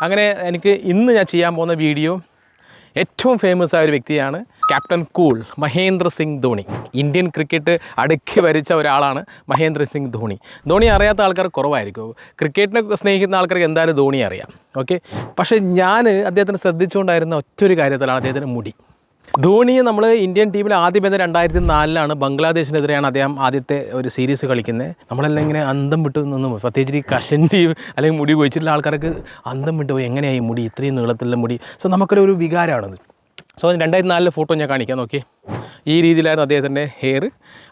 അങ്ങനെ എനിക്ക് ഇന്ന് ഞാൻ ചെയ്യാൻ പോകുന്ന വീഡിയോ ഏറ്റവും ഫേമസ് ആയ ഒരു വ്യക്തിയാണ് captain cool Mahendra Singh Dhoni. Indian cricket അടുക്കി ഭരിച്ച ഒരാളാണ് മഹേന്ദ്ര സിംഗ് ധോണി. ധോണി അറിയാത്ത ആൾക്കാർ കുറവായിരിക്കും. ക്രിക്കറ്റിനെ സ്നേഹിക്കുന്ന ആൾക്കാർക്ക് എന്തായാലും ധോണി അറിയാം. ഓക്കെ, പക്ഷേ ഞാൻ അദ്ദേഹത്തിന് ശ്രദ്ധിച്ചുകൊണ്ടായിരുന്ന ഒറ്റൊരു കാര്യത്തിലാണ് അദ്ദേഹത്തിൻ്റെ മുടി. ധോണിയെ നമ്മൾ ഇന്ത്യൻ ടീമിൽ ആദ്യം വരുന്ന 2004 ബംഗ്ലാദേശിനെതിരെയാണ് അദ്ദേഹം ആദ്യത്തെ ഒരു സീരീസ് കളിക്കുന്നത്. നമ്മളെല്ലാം ഇങ്ങനെ അന്തം വിട്ടു നിന്നും, പ്രത്യേകിച്ച് ഈ കഷണ്ടി അല്ലെങ്കിൽ മുടി കൊഴിച്ചിട്ടുള്ള ആൾക്കാർക്ക് അന്തം വിട്ടു പോയി, എങ്ങനെയായി മുടി ഇത്രയും നീളത്തിലുള്ള മുടി. സോ നമുക്കൊരു വികാരമാണത്. സോ 2004 ഫോട്ടോ ഞാൻ കാണിക്കാം. നോക്കി, ഈ രീതിയിലായിരുന്നു അദ്ദേഹത്തിൻ്റെ ഹെയർ.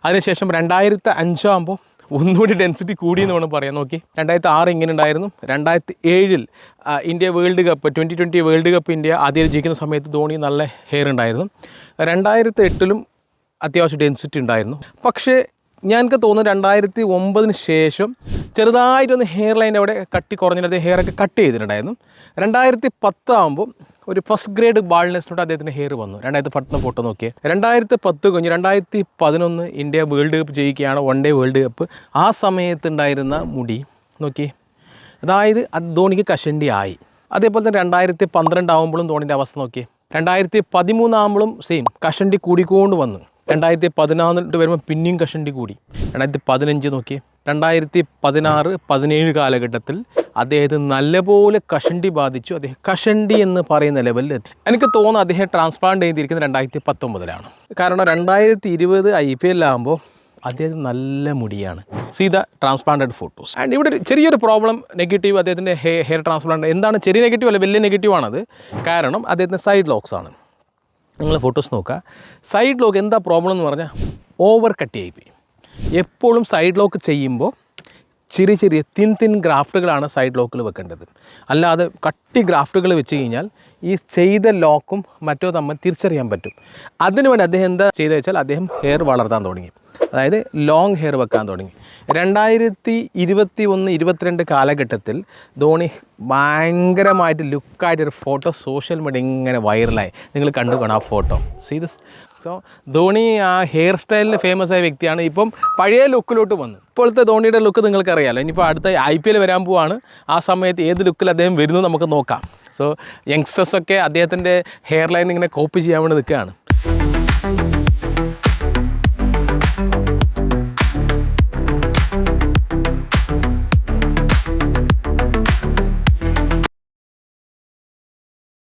അതിനുശേഷം 2005 ആകുമ്പോൾ ഒന്നുകൂടി ഡെൻസിറ്റി കൂടിയെന്ന് വേണം പറയാൻ. നോക്കി, 2006 ഇങ്ങനെ ഉണ്ടായിരുന്നു. 2007 India world cup 2020 world cup India ആദ്യം ജയിക്കുന്ന സമയത്ത് ധോണി നല്ല ഹെയർ ഉണ്ടായിരുന്നു. 2008 അത്യാവശ്യം ഡെൻസിറ്റി ഉണ്ടായിരുന്നു. പക്ഷേ ഞങ്ങൾക്ക് തോന്നുന്നു 2009 ശേഷം ചെറുതായിട്ടൊന്ന് ഹെയർ ലൈൻ്റെ അവിടെ കട്ടി കുറഞ്ഞിട്ട് ഹെയറൊക്കെ കട്ട് ചെയ്തിട്ടുണ്ടായിരുന്നു. 2010 ആകുമ്പോൾ ഒരു ഫസ്റ്റ് ഗ്രേഡ് ബാൾനെസ്സിനോട് അദ്ദേഹത്തിൻ്റെ ഹെയർ വന്നു. 2010 ഫോട്ടോ നോക്കിയേ. 2010 കഴിഞ്ഞ് 2011 ഇന്ത്യ വേൾഡ് കപ്പ് ജയിക്കുകയാണ്, വൺ ഡേ വേൾഡ് കപ്പ്. ആ സമയത്തുണ്ടായിരുന്ന മുടി നോക്കി, അതായത് അത് ധോണിക്ക് കഷണ്ടി ആയി. അതേപോലെ തന്നെ 2012 ആകുമ്പോഴും ധോണിൻ്റെ അവസ്ഥ നോക്കി. 2013 ആകുമ്പോഴും സെയിം കഷണ്ടി കൂടിക്കൊണ്ട് വന്നു. 2014 വരുമ്പോൾ പിന്നെയും കഷണ്ടി കൂടി. 2015 നോക്കി. 2016-17 കാലഘട്ടത്തിൽ അദ്ദേഹത്തിന് നല്ലപോലെ കഷണ്ടി ബാധിച്ചു. അദ്ദേഹം കഷണ്ടി എന്ന് പറയുന്ന ലെവലിലെത്തി. എനിക്ക് തോന്നുന്നു അദ്ദേഹം ട്രാൻസ്പ്ലാന്റ് ചെയ്തിരിക്കുന്നത് 2019 കാരണം 2020 IPL ആകുമ്പോൾ അദ്ദേഹത്തിന് നല്ല മുടിയാണ്. See the transplanted photos. And ഇവിടെ ചെറിയൊരു പ്രോബ്ലം നെഗറ്റീവ് അദ്ദേഹത്തിൻ്റെ ഹെയർ ട്രാൻസ്പ്ലാന്റ്. എന്താണ്, ചെറിയ നെഗറ്റീവ് അല്ല, വലിയ നെഗറ്റീവാണത്. കാരണം അദ്ദേഹത്തിൻ്റെ സൈഡ് ലോക്സ് ആണ്. നിങ്ങൾ ഫോട്ടോസ് നോക്കുക. സൈഡ് ലോക്ക് എന്താ പ്രോബ്ലം എന്ന് പറഞ്ഞാൽ ഓവർ കട്ട് ചെയ്യിപ്പോയി. എപ്പോഴും സൈഡ് ലോക്ക് ചെയ്യുമ്പോൾ ചെറിയ തിൻ ഗ്രാഫ്റ്റുകളാണ് സൈഡ് ലോക്കിൽ വെക്കേണ്ടത്. അല്ലാതെ കട്ടി ഗ്രാഫ്റ്റുകൾ വെച്ച് കഴിഞ്ഞാൽ ഈ ചെയ്ത ലോക്കും മറ്റോ തമ്മിൽ തിരിച്ചറിയാൻ പറ്റും. അതിനുവേണ്ടി അദ്ദേഹം എന്താ ചെയ്തത് വെച്ചാൽ അദ്ദേഹം ഹെയർ വളർത്താൻ തുടങ്ങി. അതായത് ലോങ് ഹെയർ വെക്കാൻ തുടങ്ങി. 2021-22 കാലഘട്ടത്തിൽ ധോണി ഭയങ്കരമായിട്ട് ലുക്കായിട്ടൊരു ഫോട്ടോ സോഷ്യൽ മീഡിയ ഇങ്ങനെ വൈറലായി. നിങ്ങൾ കണ്ടു കാണാം ആ photo. See this. So Dhoni ആ ഹെയർ സ്റ്റൈലിൽ ഫേമസ് ആയ വ്യക്തിയാണ്. ഇപ്പം പഴയ ലുക്കിലോട്ട് വന്നു. ഇപ്പോഴത്തെ ധോണിയുടെ ലുക്ക് നിങ്ങൾക്കറിയാമല്ലോ. ഇനിയിപ്പോൾ അടുത്ത IPL വരാൻ പോവാണ്. ആ സമയത്ത് ഏത് ലുക്കിൽ അദ്ദേഹം വരുന്നു നമുക്ക് നോക്കാം. സോ യങ്സ്റ്റേഴ്സൊക്കെ അദ്ദേഹത്തിൻ്റെ ഹെയർ ലൈൻ ഇങ്ങനെ കോപ്പി ചെയ്യാൻ വേണ്ടി നിൽക്കുകയാണ്.